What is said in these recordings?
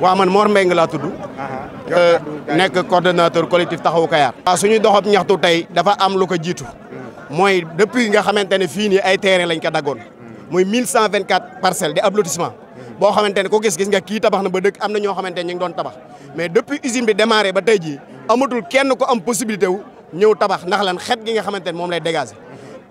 waaw man Mor Mbengue laa tudd. nekk coordonnateur collectif taxawu Kayar. waaw suñu doxab ñaxtu tey dafa am lu ko jiitu. mooy depuis nga xamante ne fii nii ay terrain lañ ko daggoon. muy 1124 parcelles di ab lotissement. boo xamante ne ko gis nga kii tabax na ba dëkk am na ñoo xamante ne ñu ngi doon tabax. mais depuis usine bi démarré ba tey jii amatul kenn ko am possibilité wu ñëw tabax ndax lan xet gi nga xamante ne moom lay dégager.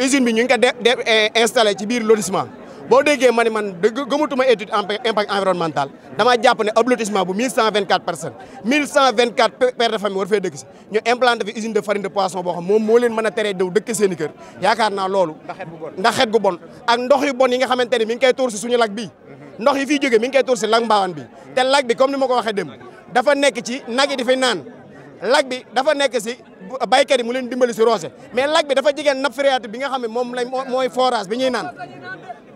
usine bi ñu ngi ko installé ci biir lotissement. boo déggee ma ne man gëmatuma étude impact environnemental damaa jàpp ne ab lotissement bu 1124 personnes 1124 pères de famille war fee dëkk si ñu implanté fi usine de farine de poisson boo xam moom moo leen mën a teree daw dëkk seen i kër yaakaar naa loolu ndax xet gu bon ak ndox yu bon yi nga xamante ne mi ngi koy tuur si suñu lac bii ndox yi fiy jógee mi ngi koy tuur si lac Mbaawan bi te lac bi comme ni ma ko waxee dem dafa nekk ci nag yi dafay naan lac bi dafa nekk si baykat yi mu leen dimbali si roose mais lac bi dafa jigéen nappe phréatique bi nga xam ne moom lañ mooy forage bi ñuy naan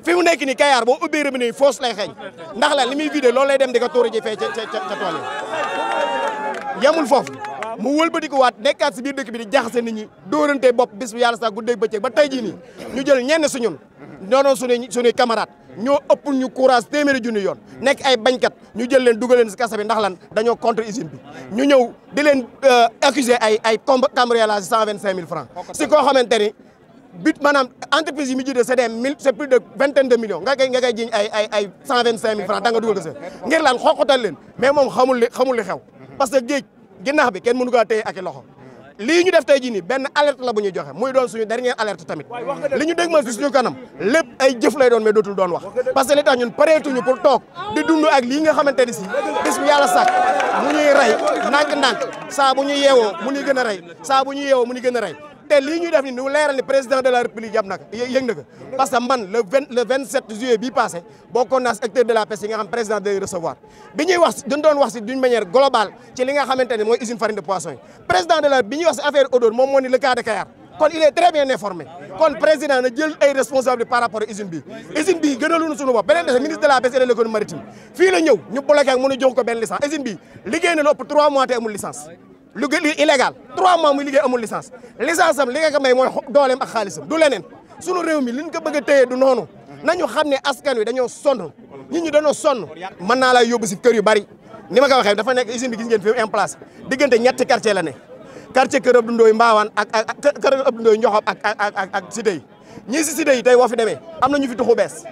fi mu nekk nii Kayar boo ubbee robinet yi foos lay xeeñ ndax la li muy vidé loolu lay dem di ko tuuri ji fee ca tool yi yemul foofu mu wëlbati ko waat nekkaat si biir dëkk bi di jaxase nit ñi dóorante bopp bis bu yàlla sax guddeeg bëccëg ba tey jii nii ñu jël ñenn su ñun doonoon suñuy camarade ñoo ëpp ñu courage téeméeri junni yoon nekk ay bañkat ñu jël leen dugal leen si kasa bi ndax lan dañoo contre usine bi ñu ñëw di leen accuser ay cambriolage 125 000 francs si koo xamante ni but maanaam entreprise yi mu jiite c'est plus de vingtaine de millions nga koy jiñ ay 125 000 francs da nga dugal ko sa ngir lan xoqatal leen mais moom xamul li xew parce que géej ginnaax bi kenn mënu kaa téye ak i loxo lii ñu def tey jii nii benn alerte la bu ñuy joxe muy doon suñu dernière alerte tamit li ñu dégmal si suñu kanam lépp ay jëf lay doon mais dootul doon wax parce que li tax ñun pareetuñu pour toog di dund ak lii nga xamante ni si bis bu yàlla sàkk mu ñuy rey ndànk-ndànk saa bu ñu yeewoo mu ñuy gën a rey saa bu ñu yeewoo mu ñuy gën a rey te lii ñuy def ni ñu leeral ni président de la république yab nag yëg na ko parce que man le 27 juillet bii passé bokkoon naa si acteur de la pêche yi nga xam président de recevoir bi ñuy wax dañ doon wax si d'une manière globale ci li nga xamante ne mooy usine farine de poisson yi président de la bi ñuy wax si affaire odeur moom moo ni le cas de Kayar kon il est très bien informé kon président na jël ay responsabilités par rapport ak usine bii gënaluñu suñu bopp beneen des ministre de la pêche et de l'économie maritime fii la ñëw ñu bloqué ak mën a jox ko benn licence usine bii liggéey na lu ëpp 3 mois te amul licence lu illégal 3 mois muy liggéey amul licence am li nga ko may mooy dooleem ak xaalisam du leneen sunu réew mi liñ ko bëgg a téye du noonu nañu xam ne askan wi dañoo sonn nit ñi dañoo sonn mën naa lay yóbbu si kër yu bari ni ma ko waxee dafa nekk usine bi gis ngeen fi mu en place diggante ñetti quartier la ne quartier Kër Abdou Ndoye Mbaawan ak Kër Abdou Ndoye Njoxob ak cité yi ñii si cité yi tey woo fi demee am na ñu fi tuxu bees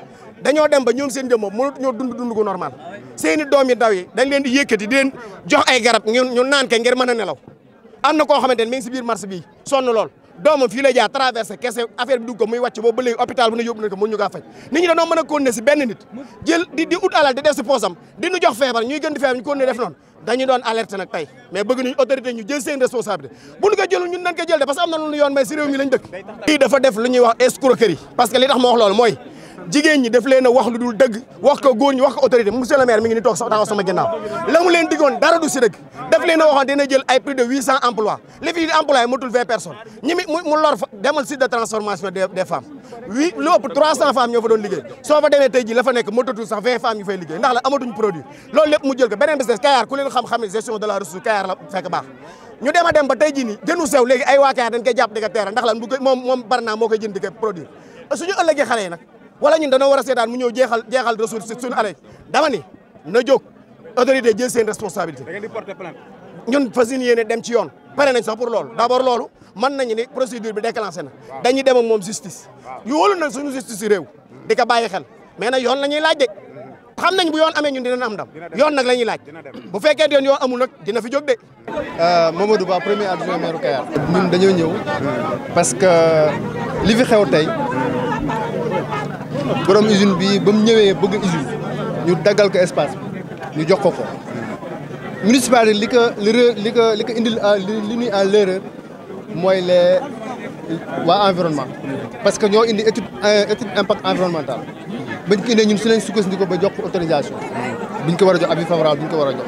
dañoo dem ba ñoom seen jëm moom mënut ñoo dund gu normal seeni doom yi ndaw yi dañ leen di yëkkati di leen jox ay garab ñu naan ke ngir mën a nelaw am na koo xamante ne mi ngi si biir marché bii sonn lool doomam fii la jaar traversé kese affaire bi dugg ko muy wàcc boobu ba léegi hôpital bu ne yóbbu na ko mën ñu kaa faj nit ñi dañoo mën a continuer si benn nit jël di ut alal di def si poosam di ñu jox feebar ñuy gën di feebar ñu continuer def noonu dañu doon alerte nag tey mais bëgg nañu autorité ñu jël seen responsabilité bu ñu ko jëlul ñun nañ ko jël de parce que am na lu yoon mais si réew mi lañ dëkk lii dafa def lu ñuy wax escroquerie parce que li tax ma wax loolu mooy jigéen ñi daf leen a wax lu dul dëgg wax ko góor ñi wax ko autorité monsieur le maire mi ngi ni toog taxaw sama ginnaaw la mu leen diggoon dara du si dëgg daf leen a waxoon dina jël ay plus de 800 emplois li fi employé matul 20 personnes ñi mu lor demal site de transformation des femmes lu ëpp 300 femmes ñoo fa doon liggéey soo fa demee tey ji la fa nekk matatul sax 20 femmes yu fay liggéey ndax la amatuñ produit loolu lépp mu jël ko beneen business Kayar ku leen xam-xam ne gestion de la ressource Kayar la fekk baax ñu dem a dem ba tey jii nii jënu sew léegi ay waa Kayar dañ koy jàpp di ko teera ndax lan moom bari naa moo koy jënd di ko produire suñu ëllëgee xale yi nag wala ñun dañoo war a seetaan mu ñëw jeexal ressource suñu alal dama ni na jóg autorité jël seen responsabilité. da ngeen di porter plainte. ñun fas yéene dem ci yoon pare nañ sax pour loolu d'abord loolu mën nañu ni procédure bi déclenché na dañuy dem ak moom justice yu wóolu nag suñu justice réew di ko bàyyi xel mais nag yoon la ñuy laaj de xam nañ bu yoon amee ñun dinañ am ndam yoon nag la ñuy laaj bu fekkee yoon amul nag dina fi jóg de. Mamadou Ba premier adjoint maire Kayar. ñun dañoo ñëw parce que li fi xew tey. borom usine bi ba mu ñëwee bëgg usine ñu daggal ko espace bi ñu jox ko municipalité li ko indil li ñuy à l'erreur mooy les waa environnement parce que ñoo indi étude impact environnemental bañ ko indee ñun si lañ sukkandiku ba jox ko autorisation biñ ko war a jox avis favorable biñ ko war a jox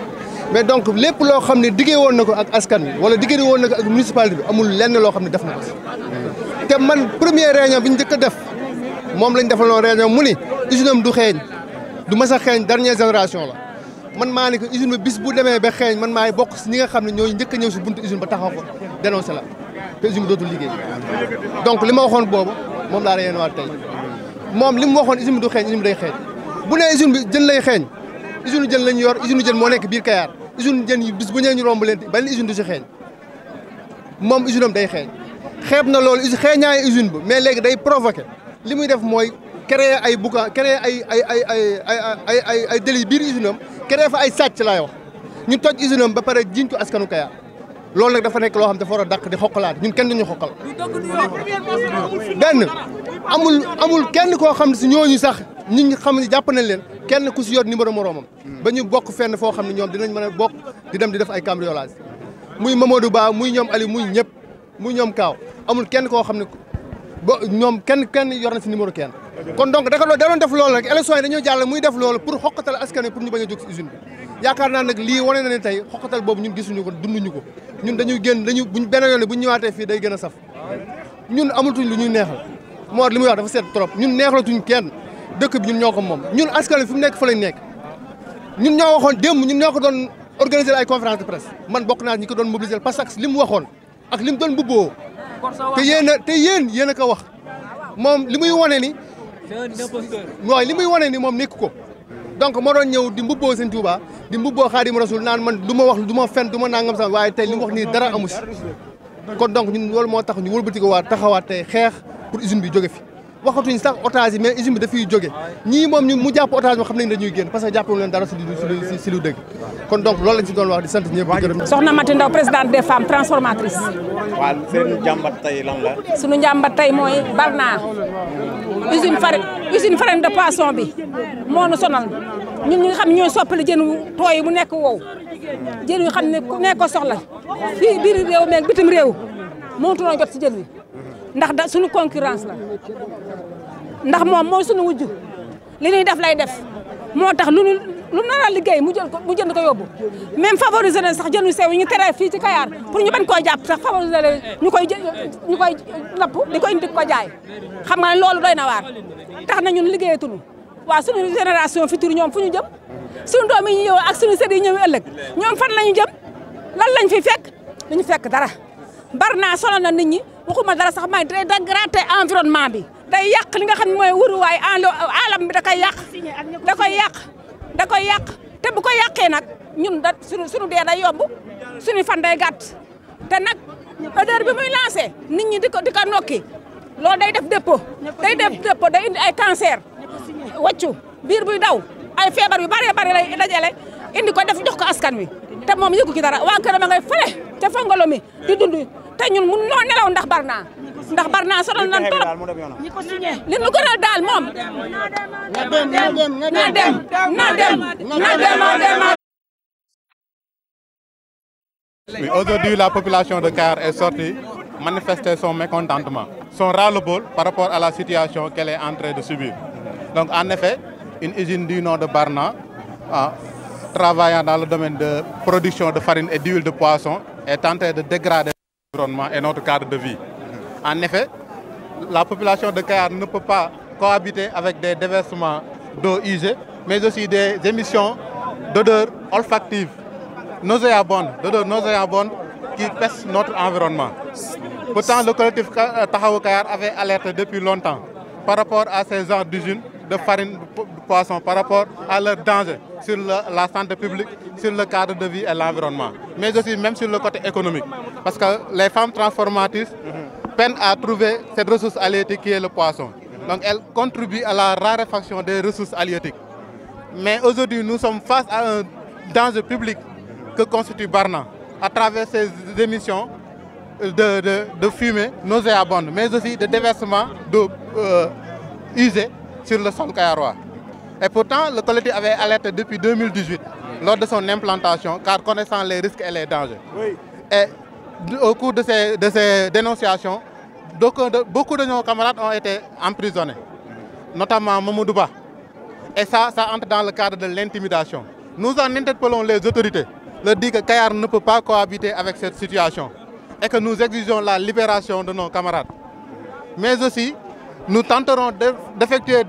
mais donc lépp loo xam ne diggee woon na ko ak askan wi wala diggee woon na ko ak municipalité bi amul lenn loo xam ne def na ko si te man première réunion bi ñu njëkk a def moom lañ defaloon réunion mu ni usine am du xeeñ du mas a xeeñ dernière génération la man maa ni ko usine bi bis bu demee ba xeeñ man maay bokk si ñi nga xam ne ñooy njëkk a ñëw si buntu usine ba taxaw ko dénoncé la te usine bi dootul liggéey donc li ma waxoon boobu moom laa réunion waat tey moom li mu waxoon usine bi du xeeñ usine bi day xeeñ bu nee usine bi jën lay xeeñ usine jën lañu yor usine jën moo nekk biir Kayar usine jën yi bis bu ñëwee ñu romb leen benn usine du si xeeñ moom usine am day xeeñ xeeb na loolu xeeñaayu usine bi mais léegi day provoqué li muy def mooy créer ay boucan créer ay délits biir usine am créer fa ay sàcc laay wax ñu toj usine am ba pare jiñ ko askanu Kayar loolu nag dafa nekk loo xam dafa war a dàq di xoqalaat ñun kenn duñu xoqal benn amul kenn koo xam ne si ñooñu sax ñi xam ne jàpp nañ leen kenn ku si yor numéro moroomam ba ñu bokk fenn foo xam ne ñoom dinañ mën a bokk di dem di def ay cambriolage muy Mamadou Ba muy ñoom Ali muy ñëpp muy ñoom Kaaw amul kenn koo xam ne ba ñoom kenn yor na si numéro kenn kon donc da doon def loolu nag élection yi dañoo jàll muy def loolu pour xoqatal askan wi pour ñu bañ a jóg si usine bi yaakaar naa nag lii wane na ne tey xoqatal boobu ñun gisuñu ko dunduñu ko ñun dañuy génn buñ benn yoon bu ñu ñëwaatee fii day gën a saf ñun amatuñ lu ñuy neexal moo li muy wax dafa seet trop ñun neexalatuñ kenn dëkk bi ñun ñoo ko moom ñun askan wi fi mu nekk fa lañ nekk ñun ñoo waxoon démb ñun ñoo ko doon organiser ay conférence de presse man bokk naa ñi ko doon mobiliser parce que li mu waxoon ak li mu doon mbubboo te yéen a ko wax moom li muy wane ni waaw li muy wane ni moom nekk ko donc moo doon ñëw di mbubboo Sëñ Tuubaa di mbubboo Xaadimu Rasuul naan man du ma wax du ma fen du ma nangam sax waaye tey li mu wax nii dara amu si kon donc ñun loolu moo tax ñu wëlbati ko waat taxawaat tey xeex pour usine bi jóge fi waxatuñ sax otage yi mais usine bi dafiy jóge ñii moom ñu mu jàpp otage moo xam nañ dañuy génn parce que jàppul leen dara si lu dëgg kon donc loolu lañ si doon wax di sant ñëpp di gërëm. Soxna Mati Ndaw présidente des femmes transformatrices. waaw seen jàmbat tey lan la. sunu njàmbat tey mooy Barna usine farine de poisson bi moo nu sonal ñun ñi nga xam ñooy soppali jën wu tooy mu nekk wow jën yu xam ne ku nekk ko soxla fii biir réew meeg bitim réew mënatu noo jot si jën wi ndax da suñu concurrence la ndax moom mooy suñu wujju li ñuy def lay def moo tax lu nar a liggéey mu jënd ko yóbbu même favoriser leen sax jën yu sew yi ñu tere fii ci Kayar pour ñu bañ koo jàpp sax favoriser leen ñu koy napp di ko indi ko jaay xam nga ne loolu doy na waar tax na ñun liggéeyatuñu waaw suñu génération future ñoom fu ñu jëm suñu doom yi ñu ñëw ak suñu sët yi ñëw ëllëg ñoom fan lañu jëm lan lañ fi fekk duñu fekk dara Barna sonal na nit ñi waxuma dara sax may day dégrader environnement bi day yàq li nga xam ne mooy wuruwaay alam bi da koy yàq te bu ko yàqee nag ñun da suñu dee day yomb suñu fan day gàtt te nag odeur bi muy lancé nit ñi di ko nokki loolu day def dépôt day indi ay cancer wàccu biir buy daw ay feebar yu bari lay dajale indi ko def jox ko askan wi te moom yëgu ci dara waa këram a ngay fële te fongolo mi di dund te ñun mun noo nelaw ndax Barna sonal nan trop li nu gën a daal moom na dem. Oui, aujourd'hui, la population de Kayar est sortie manifester son mécontentement, son ras-le-bol par rapport à la situation qu'elle est en train de subir. Donc, en effet, une usine du nom de Barna, travaillant dans le domaine de production de farine et d'huile de poisson, est en train de dégrader l'environnement et notre cadre de vie. En effet, la population de Kayar ne peut pas cohabiter avec des déversements d'eau usée, mais aussi des émissions d'odeurs olfactives nauséabondes qui pèsent notre environnement. Pourtant, le collectif Taxawu Kayar avait alerté depuis longtemps par rapport à ces genres d'usines de farine de poisson, par rapport à leur danger sur la santé publique, sur le cadre de vie et l'environnement, mais aussi même sur le côté économique. Parce que les femmes transformatrices peinent à trouver cette ressource halieutique qui est le poisson. Donc elles contribuent à la raréfaction des ressources halieutiques. Mais aujourd'hui, nous sommes face à un danger public que constitue Barna, à travers ces émissions de fumée nauséabondes, mais aussi de déversement d'eau usée sur le sol kayarois. Et pourtant, le collectif avait alerté depuis 2018, lors de son implantation, car connaissant les risques et les dangers. Oui. Et au cours de ces dénonciations, beaucoup de nos camarades ont été emprisonnés, notamment Mamadou Ba. Et ça entre dans le cadre de l'intimidation. Nous en interpellons les autorités, leur dit que Kayar ne peut pas cohabiter avec cette situation et que nous exigeons la libération de nos camarades. Mais aussi, nous tenterons d'effectuer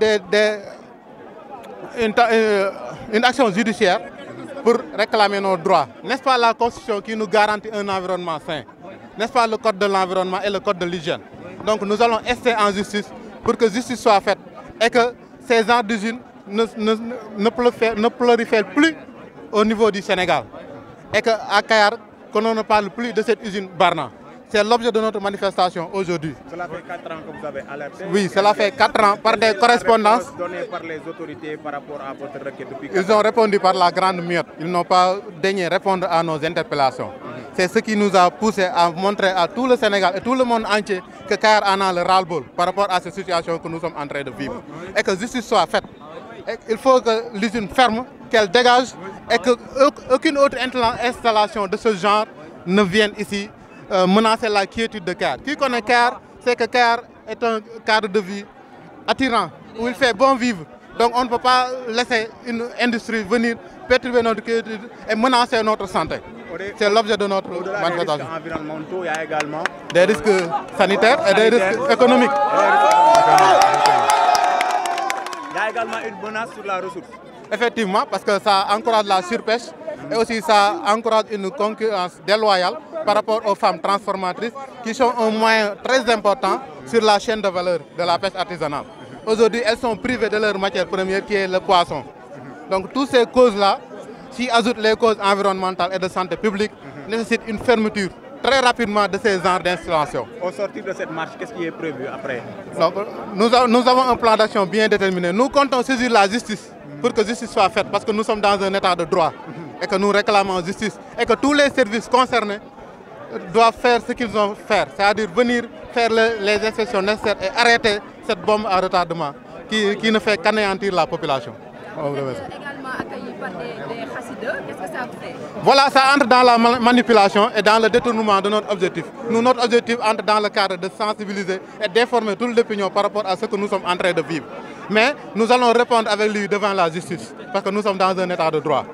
une action judiciaire pour réclamer nos droits. N'est-ce pas la Constitution qui nous garantit un environnement sain? N'est-ce pas le Code de l'environnement et le Code de l'hygiène? Donc nous allons ester en justice pour que justice soit faite et que ces genres d'usines ne prolifère plus au niveau du Sénégal. Et qu'à Kayar, qu'on ne parle plus de cette usine Barna. C'est l'objet de notre manifestation aujourd'hui. Cela fait 4 ans que vous avez alerté. Oui, cela fait 4 ans par des correspondances. Données par les autorités par rapport à votre requête depuis 4 ans. Ils ont répondu par la grande muette. Ils n'ont pas daigné répondre à nos interpellations. C'est ce qui nous a poussé à montrer à tout le Sénégal et tout le monde entier que Kayar en a le ras-le-bol par rapport à cette situation que nous sommes en train de vivre. Et que justice soit faite. Et il faut que l'usine ferme, qu'elle dégage et qu'aucune autre installation de ce genre ne vienne ici menacer la quiétude de Kayar. Qui connaît Kayar, c'est que Kayar est un cadre de vie attirant, où il fait bon vivre. Donc on ne peut pas laisser une industrie venir perturber notre quiétude et menacer notre santé. C'est l'objet de notre manifestation. Des risques environnementaux, il y a également des risques sanitaires et des risques économiques. Il y a également une menace sur la ressource. Effectivement, parce que ça encourage la surpêche et aussi ça encourage une concurrence déloyale par rapport aux femmes transformatrices qui sont un moyen très important sur la chaîne de valeur de la pêche artisanale. Aujourd'hui, elles sont privées de leur matière première qui est le poisson. Donc toutes ces causes-là, si ajoutent les causes environnementales et de santé publique, nécessitent une fermeture très rapidement de ces genres d'installations. Au sortir de cette marche, qu'est-ce qui est prévu après? Donc, nous avons un plan d'action bien déterminé. Nous comptons saisir la justice pour que justice soit faite parce que nous sommes dans un état de droit et que nous réclamons justice et que tous les services concernés doivent faire ce qu'ils ont fait, c'est-à-dire venir faire les inspections nécessaires et arrêter cette bombe à retardement qui ne fait qu'anéantir la population. Vous êtes également accueilli par des chassideurs, qu'est-ce que ça vous fait? Voilà, ça entre dans la manipulation et dans le détournement de notre objectif. Notre objectif entre dans le cadre de sensibiliser et d'informer toute l'opinion par rapport à ce que nous sommes en train de vivre. Mais nous allons répondre avec lui devant la justice, parce que nous sommes dans un état de droit.